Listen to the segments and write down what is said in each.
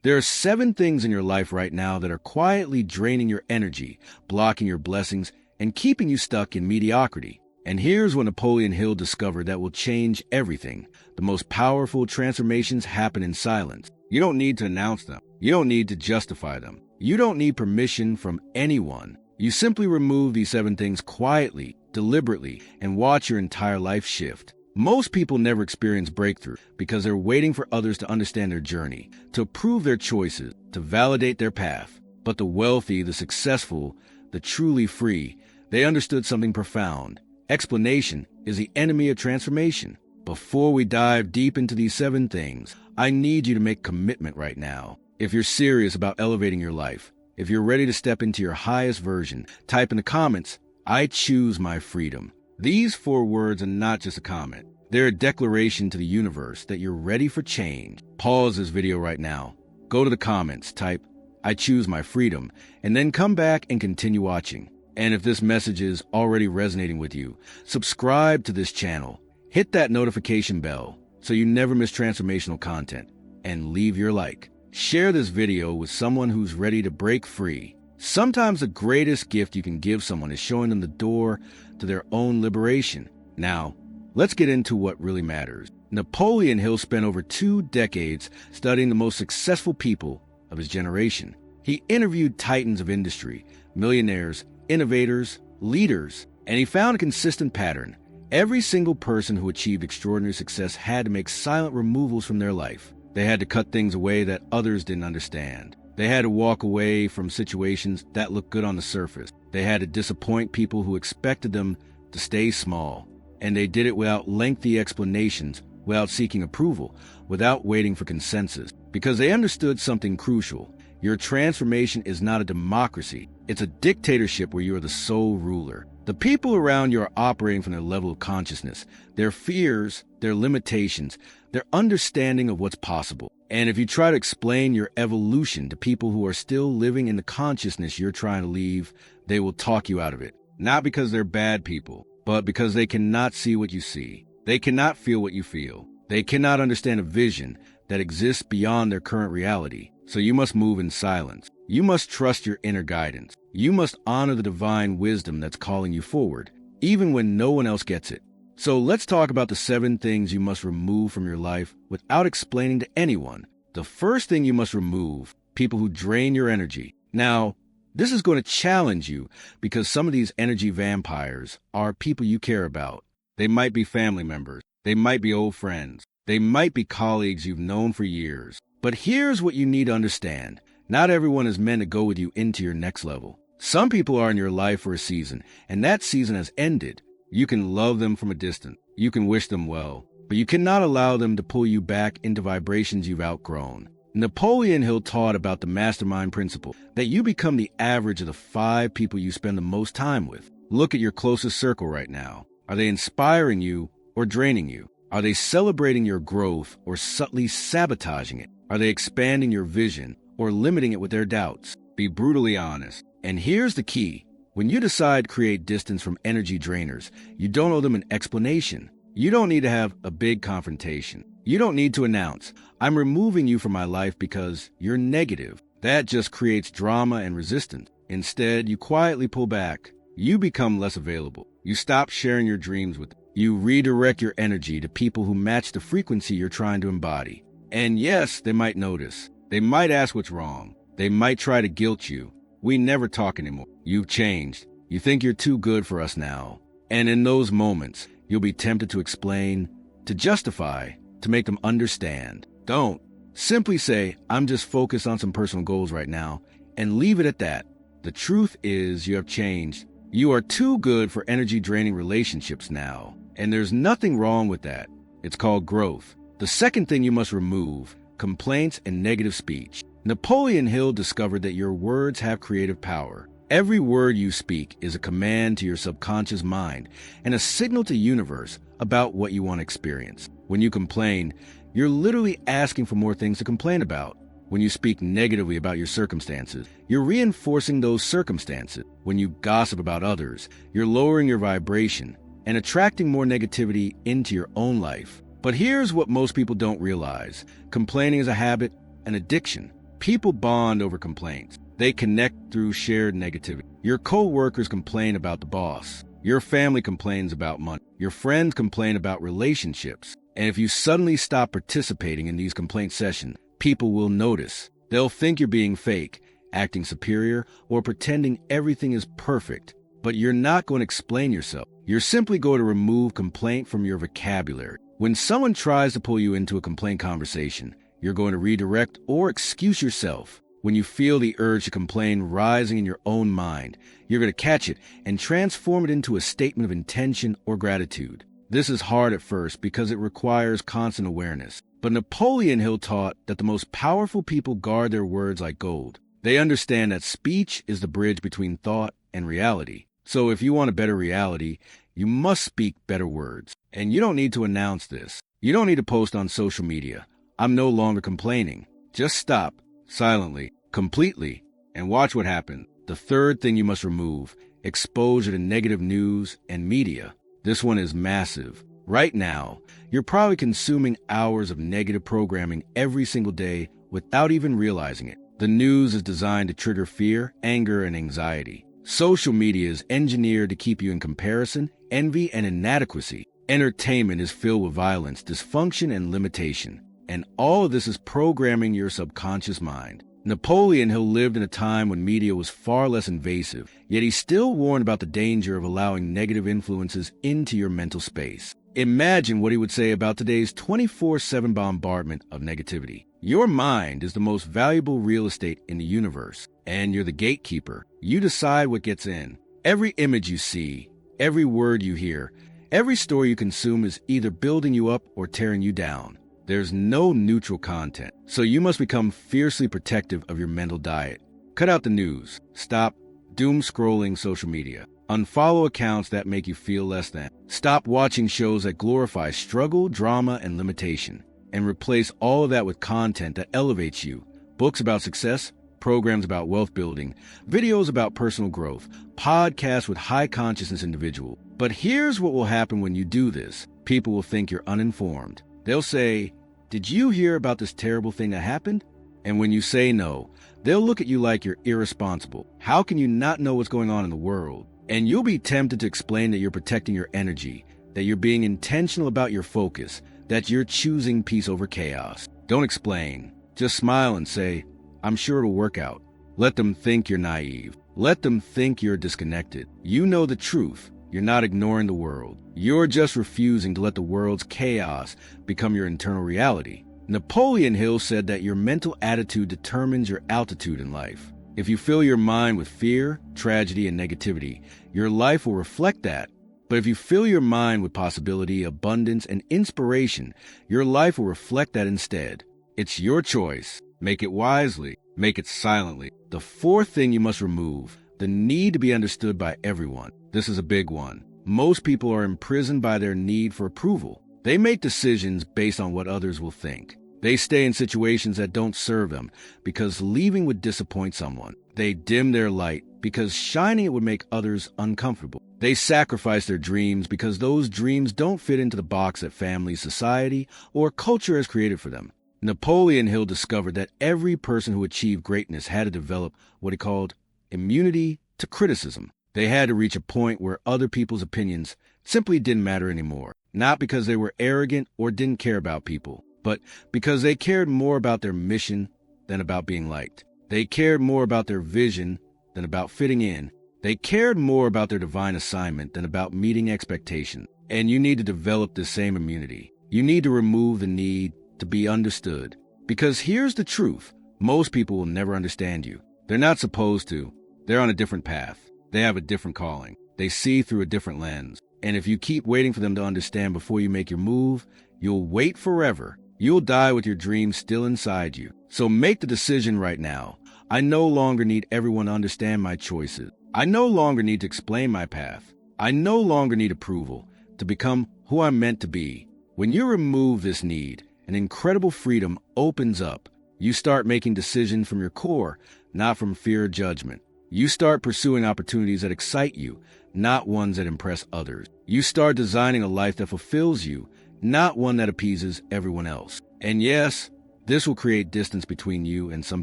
There are 7 things in your life right now that are quietly draining your energy, blocking your blessings, and keeping you stuck in mediocrity. And here's what Napoleon Hill discovered that will change everything. The most powerful transformations happen in silence. You don't need to announce them. You don't need to justify them. You don't need permission from anyone. You simply remove these 7 things quietly, deliberately, and watch your entire life shift. Most people never experience breakthrough because they're waiting for others to understand their journey, to approve their choices, to validate their path. But the wealthy, the successful, the truly free, they understood something profound. Explanation is the enemy of transformation. Before we dive deep into these 7 things, I need you to make commitment right now. If you're serious about elevating your life, if you're ready to step into your highest version, type in the comments, "I choose my freedom." These 4 words are not just a comment. They're a declaration to the universe that you're ready for change. Pause this video right now. Go to the comments, type, "I choose my freedom," and then come back and continue watching. And if this message is already resonating with you, subscribe to this channel. Hit that notification bell so you never miss transformational content. And leave your like. Share this video with someone who's ready to break free. Sometimes the greatest gift you can give someone is showing them the door to their own liberation. Now, let's get into what really matters. Napoleon Hill spent over 2 decades studying the most successful people of his generation. He interviewed titans of industry, millionaires, innovators, leaders, and he found a consistent pattern. Every single person who achieved extraordinary success had to make silent removals from their life. They had to cut things away that others didn't understand. They had to walk away from situations that looked good on the surface. They had to disappoint people who expected them to stay small. And they did it without lengthy explanations, without seeking approval, without waiting for consensus. Because they understood something crucial. Your transformation is not a democracy. It's a dictatorship where you are the sole ruler. The people around you are operating from their level of consciousness, their fears, their limitations, their understanding of what's possible. And if you try to explain your evolution to people who are still living in the consciousness you're trying to leave, they will talk you out of it. Not because they're bad people, but because they cannot see what you see. They cannot feel what you feel. They cannot understand a vision that exists beyond their current reality. So you must move in silence. You must trust your inner guidance. You must honor the divine wisdom that's calling you forward, even when no one else gets it. So let's talk about the 7 things you must remove from your life without explaining to anyone. The first thing you must remove, people who drain your energy. Now, this is going to challenge you because some of these energy vampires are people you care about. They might be family members. They might be old friends. They might be colleagues you've known for years. But here's what you need to understand. Not everyone is meant to go with you into your next level. Some people are in your life for a season, and that season has ended. You can love them from a distance. You can wish them well, but you cannot allow them to pull you back into vibrations you've outgrown. Napoleon Hill taught about the mastermind principle, that you become the average of the 5 people you spend the most time with. Look at your closest circle right now. Are they inspiring you or draining you? Are they celebrating your growth or subtly sabotaging it? Are they expanding your vision or limiting it with their doubts? Be brutally honest. And here's the key. When you decide to create distance from energy drainers, you don't owe them an explanation. You don't need to have a big confrontation. You don't need to announce, "I'm removing you from my life because you're negative." That just creates drama and resistance. Instead, you quietly pull back. You become less available. You stop sharing your dreams with them. You redirect your energy to people who match the frequency you're trying to embody. And yes, they might notice. They might ask what's wrong. They might try to guilt you. "We never talk anymore. You've changed. You think you're too good for us now." And in those moments, you'll be tempted to explain, to justify, to make them understand. Don't. Simply say, "I'm just focused on some personal goals right now," and leave it at that. The truth is, you have changed. You are too good for energy-draining relationships now. And there's nothing wrong with that. It's called growth. The second thing you must remove, complaints and negative speech. Napoleon Hill discovered that your words have creative power. Every word you speak is a command to your subconscious mind and a signal to the universe about what you want to experience. When you complain, you're literally asking for more things to complain about. When you speak negatively about your circumstances, you're reinforcing those circumstances. When you gossip about others, you're lowering your vibration and attracting more negativity into your own life. But here's what most people don't realize. Complaining is a habit, an addiction. People bond over complaints. They connect through shared negativity. Your co-workers complain about the boss. Your family complains about money. Your friends complain about relationships. And if you suddenly stop participating in these complaint sessions, people will notice. They'll think you're being fake, acting superior, or pretending everything is perfect. But you're not going to explain yourself. You're simply going to remove complaint from your vocabulary. When someone tries to pull you into a complaint conversation, you're going to redirect or excuse yourself. When you feel the urge to complain rising in your own mind, you're going to catch it and transform it into a statement of intention or gratitude. This is hard at first because it requires constant awareness. But Napoleon Hill taught that the most powerful people guard their words like gold. They understand that speech is the bridge between thought and reality. So if you want a better reality, you must speak better words. And you don't need to announce this. You don't need to post on social media, "I'm no longer complaining." Just stop, silently, completely, and watch what happens. The third thing you must remove: exposure to negative news and media. This one is massive. Right now, you're probably consuming hours of negative programming every single day without even realizing it. The news is designed to trigger fear, anger, and anxiety. Social media is engineered to keep you in comparison, envy, and inadequacy. Entertainment is filled with violence, dysfunction, and limitation. And all of this is programming your subconscious mind. Napoleon Hill lived in a time when media was far less invasive, yet he still warned about the danger of allowing negative influences into your mental space. Imagine what he would say about today's 24/7 bombardment of negativity. Your mind is the most valuable real estate in the universe, and you're the gatekeeper. You decide what gets in. Every image you see, every word you hear, every story you consume is either building you up or tearing you down. There's no neutral content, so you must become fiercely protective of your mental diet. Cut out the news. Stop doom scrolling social media. Unfollow accounts that make you feel less than. Stop watching shows that glorify struggle, drama, and limitation. And replace all of that with content that elevates you. Books about success, programs about wealth building, videos about personal growth, podcasts with high consciousness individuals. But here's what will happen when you do this. People will think you're uninformed. They'll say, "Did you hear about this terrible thing that happened?" And when you say no, they'll look at you like you're irresponsible. How can you not know what's going on in the world? And you'll be tempted to explain that you're protecting your energy, that you're being intentional about your focus, that you're choosing peace over chaos. Don't explain. Just smile and say, "I'm sure it'll work out." Let them think you're naive. Let them think you're disconnected. You know the truth. You're not ignoring the world. You're just refusing to let the world's chaos become your internal reality. Napoleon Hill said that your mental attitude determines your altitude in life. If you fill your mind with fear, tragedy, and negativity, your life will reflect that. But if you fill your mind with possibility, abundance, and inspiration, your life will reflect that instead. It's your choice. Make it wisely. Make it silently. The fourth thing you must remove: the need to be understood by everyone. This is a big one. Most people are imprisoned by their need for approval. They make decisions based on what others will think. They stay in situations that don't serve them because leaving would disappoint someone. They dim their light because shining it would make others uncomfortable. They sacrifice their dreams because those dreams don't fit into the box that family, society, or culture has created for them. Napoleon Hill discovered that every person who achieved greatness had to develop what he called immunity to criticism. They had to reach a point where other people's opinions simply didn't matter anymore. Not because they were arrogant or didn't care about people, but because they cared more about their mission than about being liked. They cared more about their vision than about fitting in. They cared more about their divine assignment than about meeting expectations. And you need to develop the same immunity. You need to remove the need to be understood. Because here's the truth. Most people will never understand you. They're not supposed to. They're on a different path. They have a different calling. They see through a different lens. And if you keep waiting for them to understand before you make your move, you'll wait forever. You'll die with your dreams still inside you. So make the decision right now. I no longer need everyone to understand my choices. I no longer need to explain my path. I no longer need approval to become who I'm meant to be. When you remove this need, an incredible freedom opens up. You start making decisions from your core, not from fear or judgment. You start pursuing opportunities that excite you, not ones that impress others. You start designing a life that fulfills you, not one that appeases everyone else. And yes, This will create distance between you and some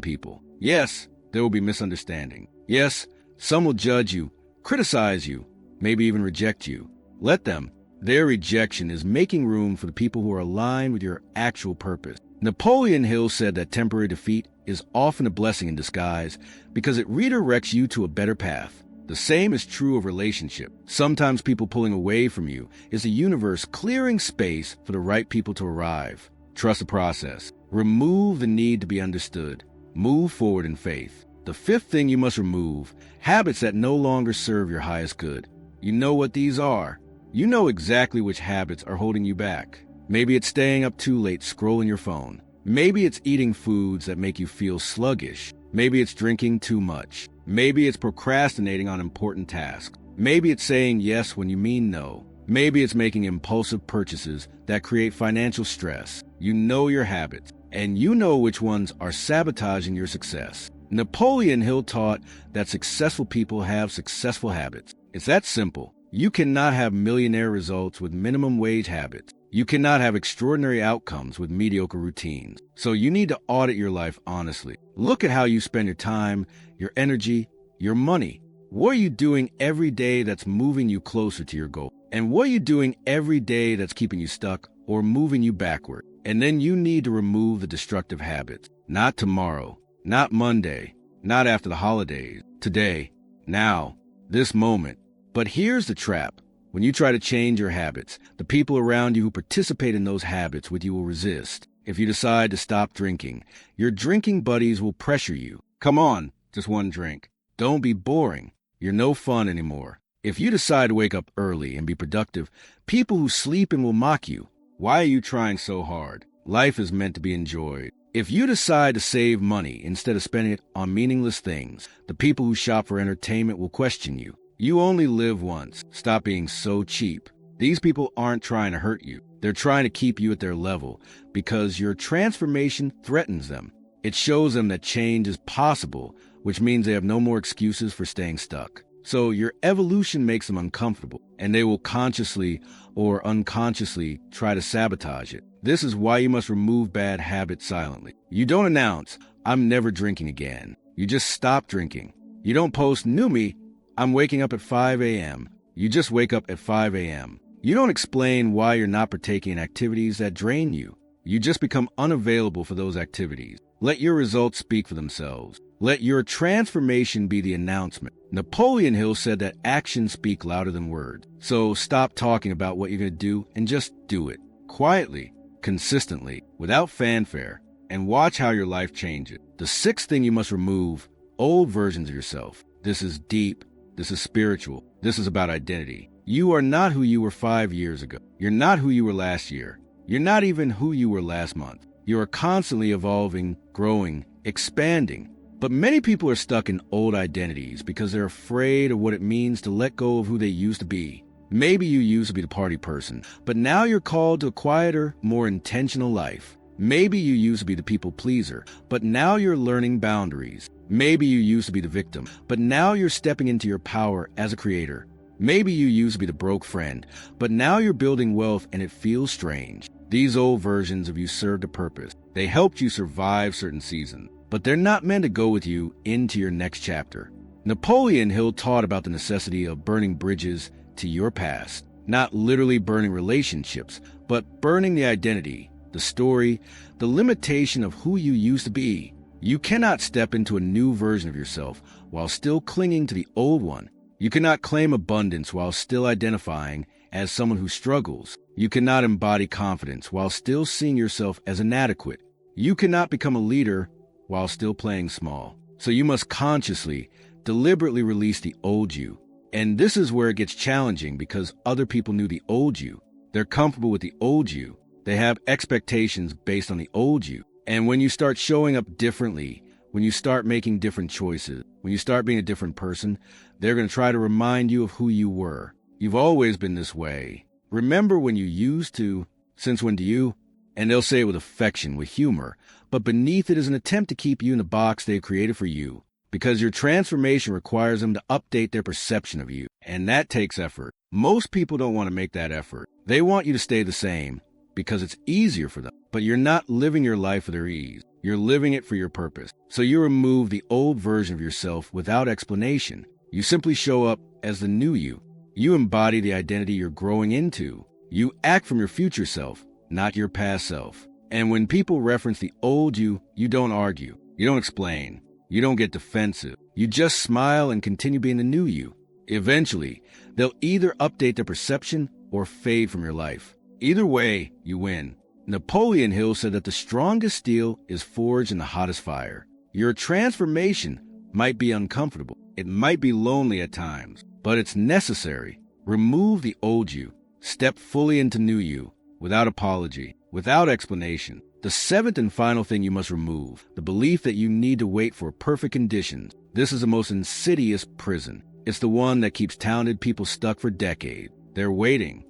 people. Yes, there will be misunderstanding. Yes, some will judge you, criticize you, maybe even reject you. Let them. Their rejection is making room for the people who are aligned with your actual purpose. Napoleon Hill said that temporary defeat is often a blessing in disguise because it redirects you to a better path. The same is true of relationships. Sometimes people pulling away from you is the universe clearing space for the right people to arrive. Trust the process. Remove the need to be understood. Move forward in faith. The fifth thing you must remove: habits that no longer serve your highest good. You know what these are. You know exactly which habits are holding you back. Maybe it's staying up too late scrolling your phone. Maybe it's eating foods that make you feel sluggish. Maybe it's drinking too much. Maybe it's procrastinating on important tasks. Maybe it's saying yes when you mean no. Maybe it's making impulsive purchases that create financial stress. You know your habits, and you know which ones are sabotaging your success. Napoleon Hill taught that successful people have successful habits. It's that simple. You cannot have millionaire results with minimum wage habits. You cannot have extraordinary outcomes with mediocre routines. So you need to audit your life honestly. Look at how you spend your time, your energy, your money. What are you doing every day that's moving you closer to your goal? And what are you doing every day that's keeping you stuck or moving you backward? And then you need to remove the destructive habits. Not tomorrow, not Monday, not after the holidays. Today, now, this moment. But here's the trap. When you try to change your habits, the people around you who participate in those habits with you will resist. If you decide to stop drinking, your drinking buddies will pressure you. Come on, just one drink. Don't be boring. You're no fun anymore. If you decide to wake up early and be productive, people who sleep in will mock you. Why are you trying so hard? Life is meant to be enjoyed. If you decide to save money instead of spending it on meaningless things, the people who shop for entertainment will question you. You only live once. Stop being so cheap. These people aren't trying to hurt you. They're trying to keep you at their level because your transformation threatens them. It shows them that change is possible, which means they have no more excuses for staying stuck. So your evolution makes them uncomfortable, and they will consciously or unconsciously try to sabotage it. This is why you must remove bad habits silently. You don't announce, "I'm never drinking again." You just stop drinking. You don't post, "New me, I'm waking up at 5 a.m." You just wake up at 5 a.m. You don't explain why you're not partaking in activities that drain you. You just become unavailable for those activities. Let your results speak for themselves. Let your transformation be the announcement. Napoleon Hill said that actions speak louder than words. So stop talking about what you're going to do and just do it. Quietly, consistently, without fanfare, and watch how your life changes. The sixth thing you must remove: old versions of yourself. This is deep. This is spiritual. This is about identity. You are not who you were 5 years ago. You're not who you were last year. You're not even who you were last month. You are constantly evolving, growing, expanding. But many people are stuck in old identities because they're afraid of what it means to let go of who they used to be. Maybe you used to be the party person, but now you're called to a quieter, more intentional life. Maybe you used to be the people pleaser, but now you're learning boundaries. Maybe you used to be the victim, but now you're stepping into your power as a creator. Maybe you used to be the broke friend, but now you're building wealth and it feels strange. These old versions of you served a purpose. They helped you survive certain seasons, but they're not meant to go with you into your next chapter. Napoleon Hill taught about the necessity of burning bridges to your past, not literally burning relationships, but burning the identity, the story, the limitation of who you used to be. You cannot step into a new version of yourself while still clinging to the old one. You cannot claim abundance while still identifying as someone who struggles. You cannot embody confidence while still seeing yourself as inadequate. You cannot become a leader while still playing small. So you must consciously, deliberately release the old you. And this is where it gets challenging because other people knew the old you. They're comfortable with the old you. They have expectations based on the old you. And when you start showing up differently, when you start making different choices, when you start being a different person, they're going to try to remind you of who you were. You've always been this way. Remember when you used to, since when do you? And they'll say it with affection, with humor, but beneath it is an attempt to keep you in the box they've created for you, because your transformation requires them to update their perception of you, and that takes effort. Most people don't want to make that effort. They want you to stay the same, because it's easier for them. But you're not living your life for their ease. You're living it for your purpose. So you remove the old version of yourself without explanation. You simply show up as the new you. You embody the identity you're growing into. You act from your future self, not your past self. And when people reference the old you, you don't argue. You don't explain. You don't get defensive. You just smile and continue being the new you. Eventually, they'll either update their perception or fade from your life. Either way, you win. Napoleon Hill said that the strongest steel is forged in the hottest fire. Your transformation might be uncomfortable. It might be lonely at times, but it's necessary. Remove the old you. Step fully into new you, without apology, without explanation. The seventh and final thing you must remove, the belief that you need to wait for perfect conditions. This is the most insidious prison. It's the one that keeps talented people stuck for decades. They're waiting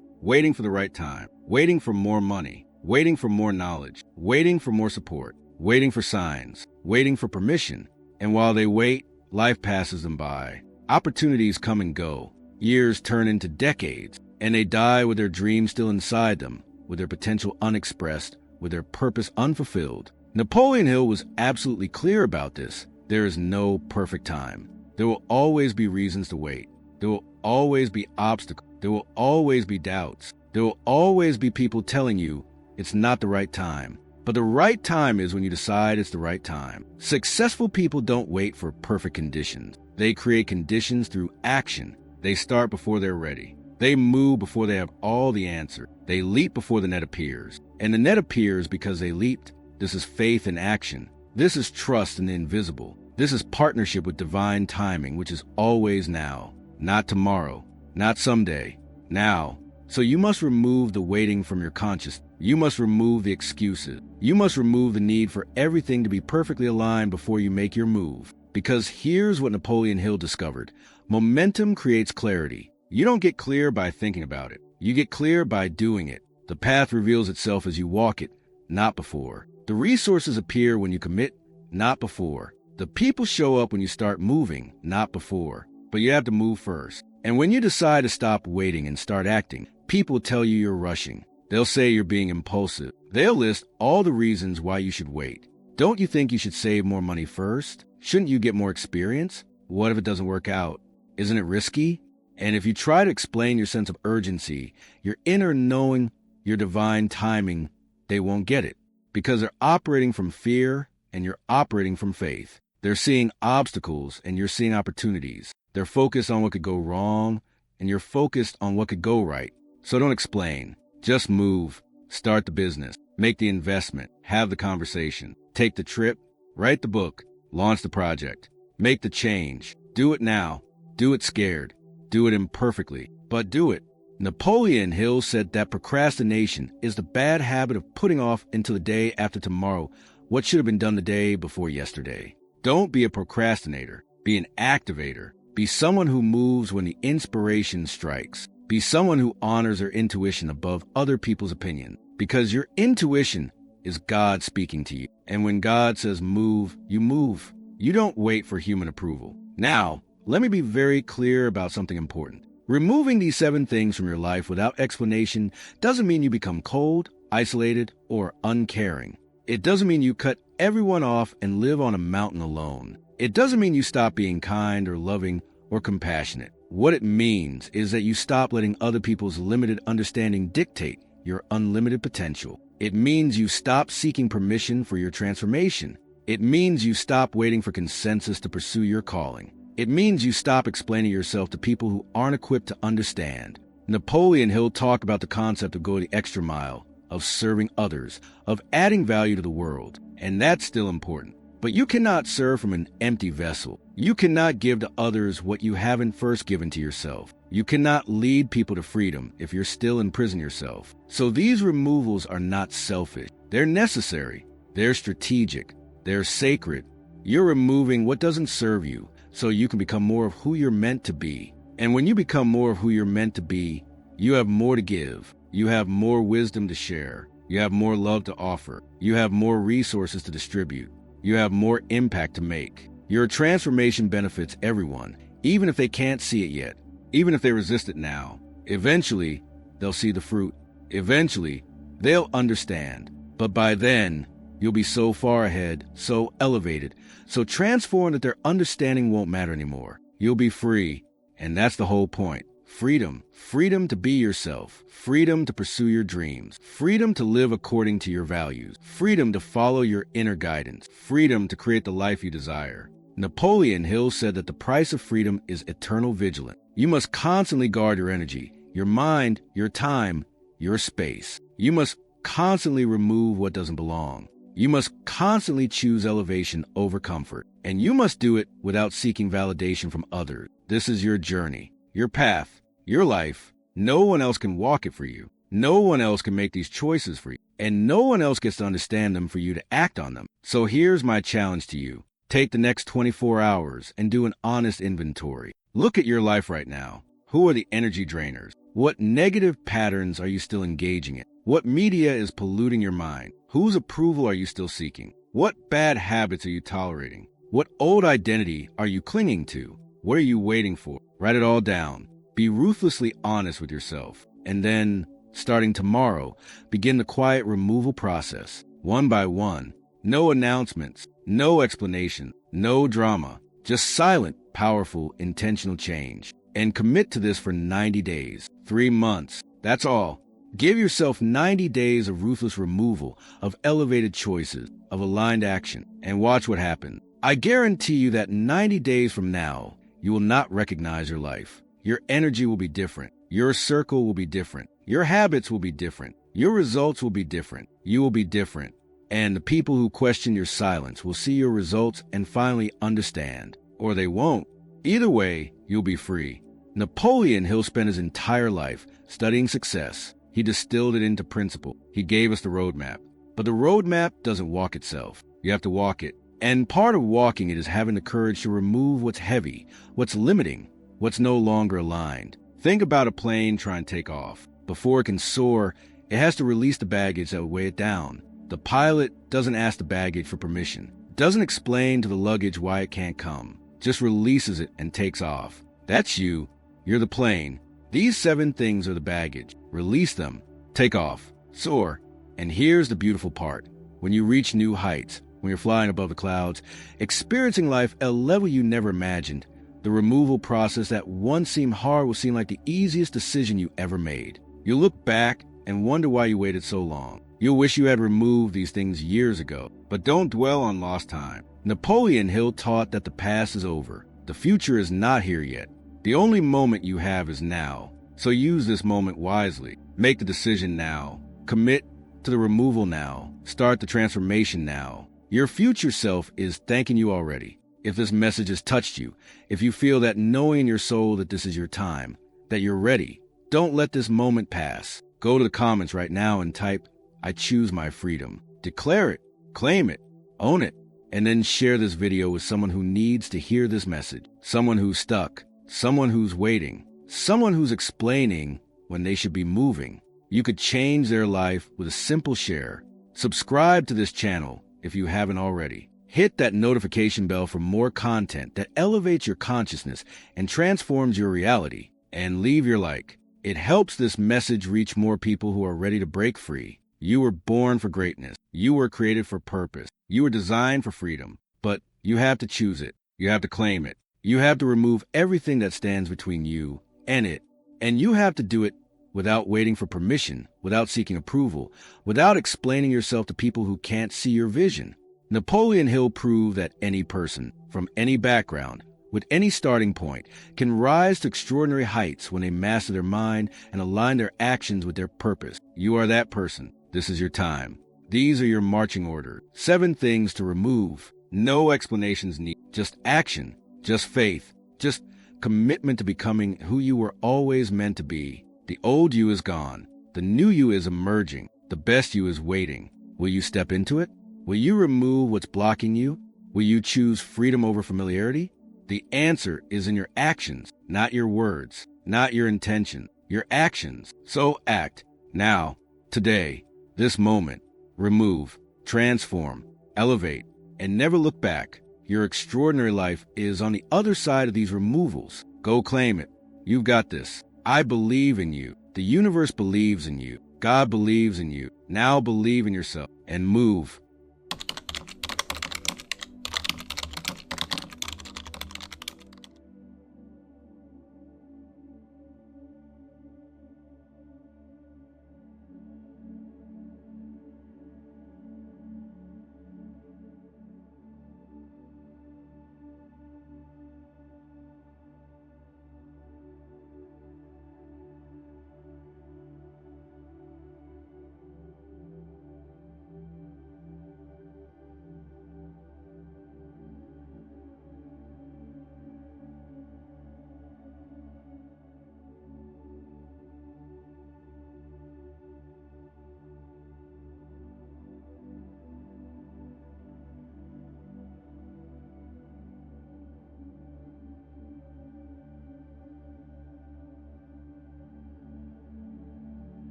for the right time, waiting for more money, waiting for more knowledge, waiting for more support, waiting for signs, waiting for permission. And while they wait, life passes them by. Opportunities come and go. Years turn into decades, and they die with their dreams still inside them, with their potential unexpressed, with their purpose unfulfilled. Napoleon Hill was absolutely clear about this. There is no perfect time. There will always be reasons to wait. There will always be obstacles. There will always be doubts. There will always be people telling you it's not the right time. But the right time is when you decide it's the right time. Successful people don't wait for perfect conditions. They create conditions through action. They start before they're ready. They move before they have all the answers. They leap before the net appears. And the net appears because they leaped. This is faith in action. This is trust in the invisible. This is partnership with divine timing, which is always now. Not tomorrow. Not someday. Now. So you must remove the waiting from your consciousness. You must remove the excuses. You must remove the need for everything to be perfectly aligned before you make your move. Because here's what Napoleon Hill discovered. Momentum creates clarity. You don't get clear by thinking about it. You get clear by doing it. The path reveals itself as you walk it, not before. The resources appear when you commit, not before. The people show up when you start moving, not before. But you have to move first. And when you decide to stop waiting and start acting, people tell you you're rushing. They'll say you're being impulsive. They'll list all the reasons why you should wait. Don't you think you should save more money first? Shouldn't you get more experience? What if it doesn't work out? Isn't it risky? And if you try to explain your sense of urgency, your inner knowing, your divine timing, they won't get it. Because they're operating from fear and you're operating from faith. They're seeing obstacles and you're seeing opportunities. They're focused on what could go wrong and you're focused on what could go right. So don't explain. Just move. Start the business. Make the investment. Have the conversation. Take the trip. Write the book. Launch the project. Make the change. Do it now. Do it scared. Do it imperfectly, but do it. Napoleon Hill said that procrastination is the bad habit of putting off until the day after tomorrow what should have been done the day before yesterday. Don't be a procrastinator. Be an activator. Be someone who moves when the inspiration strikes. Be someone who honors their intuition above other people's opinion. Because your intuition is God speaking to you. And when God says move, you move. You don't wait for human approval. Now, let me be very clear about something important. Removing these 7 things from your life without explanation doesn't mean you become cold, isolated, or uncaring. It doesn't mean you cut everyone off and live on a mountain alone. It doesn't mean you stop being kind or loving or compassionate. What it means is that you stop letting other people's limited understanding dictate your unlimited potential. It means you stop seeking permission for your transformation. It means you stop waiting for consensus to pursue your calling. It means you stop explaining yourself to people who aren't equipped to understand. Napoleon Hill talked about the concept of going the extra mile, of serving others, of adding value to the world, and that's still important. But you cannot serve from an empty vessel. You cannot give to others what you haven't first given to yourself. You cannot lead people to freedom if you're still in prison yourself. So these removals are not selfish. They're necessary. They're strategic. They're sacred. You're removing what doesn't serve you, so you can become more of who you're meant to be. And when you become more of who you're meant to be, you have more to give. You have more wisdom to share. You have more love to offer. You have more resources to distribute. You have more impact to make. Your transformation benefits everyone, even if they can't see it yet, even if they resist it now. Eventually, they'll see the fruit. Eventually, They'll understand. But by then, you'll be so far ahead, so elevated, so transformed that their understanding won't matter anymore. You'll be free. And that's the whole point. Freedom. Freedom to be yourself. Freedom to pursue your dreams. Freedom to live according to your values. Freedom to follow your inner guidance. Freedom to create the life you desire. Napoleon Hill said that the price of freedom is eternal vigilance. You must constantly guard your energy, your mind, your time, your space. You must constantly remove what doesn't belong. You must constantly choose elevation over comfort. And you must do it without seeking validation from others. This is your journey, your path, your life. No one else can walk it for you. No one else can make these choices for you. And no one else gets to understand them for you to act on them. So here's my challenge to you. Take the next 24 hours and do an honest inventory. Look at your life right now. Who are the energy drainers? What negative patterns are you still engaging in? What media is polluting your mind? Whose approval are you still seeking? What bad habits are you tolerating? What old identity are you clinging to? What are you waiting for? Write it all down. Be ruthlessly honest with yourself. And then, starting tomorrow, begin the quiet removal process, one by one. No announcements, no explanation, no drama. Just silent, powerful, intentional change. And commit to this for 90 days, 3 months. That's all. Give yourself 90 days of ruthless removal, of elevated choices, of aligned action, and watch what happens. I guarantee you that 90 days from now, you will not recognize your life. Your energy will be different. Your circle will be different. Your habits will be different. Your results will be different. You will be different. And the people who question your silence will see your results and finally understand. Or they won't. Either way, you'll be free. Napoleon Hill spent his entire life studying success. He distilled it into principle. He gave us the roadmap. But the roadmap doesn't walk itself. You have to walk it. And part of walking it is having the courage to remove what's heavy, what's limiting, what's no longer aligned. Think about a plane trying to take off. Before it can soar, it has to release the baggage that will weigh it down. The pilot doesn't ask the baggage for permission, doesn't explain to the luggage why it can't come, just releases it and takes off. That's you. You're the plane. These 7 things are the baggage. Release them. Take off. Soar. And here's the beautiful part. When you reach new heights, when you're flying above the clouds, experiencing life at a level you never imagined, the removal process that once seemed hard will seem like the easiest decision you ever made. You'll look back and wonder why you waited so long. You'll wish you had removed these things years ago. But don't dwell on lost time. Napoleon Hill taught that the past is over. The future is not here yet. The only moment you have is now. So use this moment wisely. Make the decision now. Commit to the removal now. Start the transformation now. Your future self is thanking you already. If this message has touched you, if you feel that knowing in your soul that this is your time, that you're ready, don't let this moment pass. Go to the comments right now and type, "I choose my freedom." Declare it, claim it, own it, and then share this video with someone who needs to hear this message. Someone who's stuck, someone who's waiting, someone who's explaining when they should be moving. You could change their life with a simple share. Subscribe to this channel if you haven't already. Hit that notification bell for more content that elevates your consciousness and transforms your reality. And leave your like. It helps this message reach more people who are ready to break free. You were born for greatness. You were created for purpose. You were designed for freedom. But you have to choose it. You have to claim it. You have to remove everything that stands between you and it. And you have to do it without waiting for permission, without seeking approval, without explaining yourself to people who can't see your vision. Napoleon Hill proved that any person, from any background, with any starting point, can rise to extraordinary heights when they master their mind and align their actions with their purpose. You are that person. This is your time. These are your marching orders. 7 things to remove. No explanations needed. Just action. Just faith. Just commitment to becoming who you were always meant to be. The old you is gone. The new you is emerging. The best you is waiting. Will you step into it? Will you remove what's blocking you? Will you choose freedom over familiarity? The answer is in your actions, not your words, not your intention, your actions. So act now, today, this moment. Remove, transform, elevate, and never look back. Your extraordinary life is on the other side of these removals. Go claim it. You've got this. I believe in you. The universe believes in you. God believes in you. Now believe in yourself and move.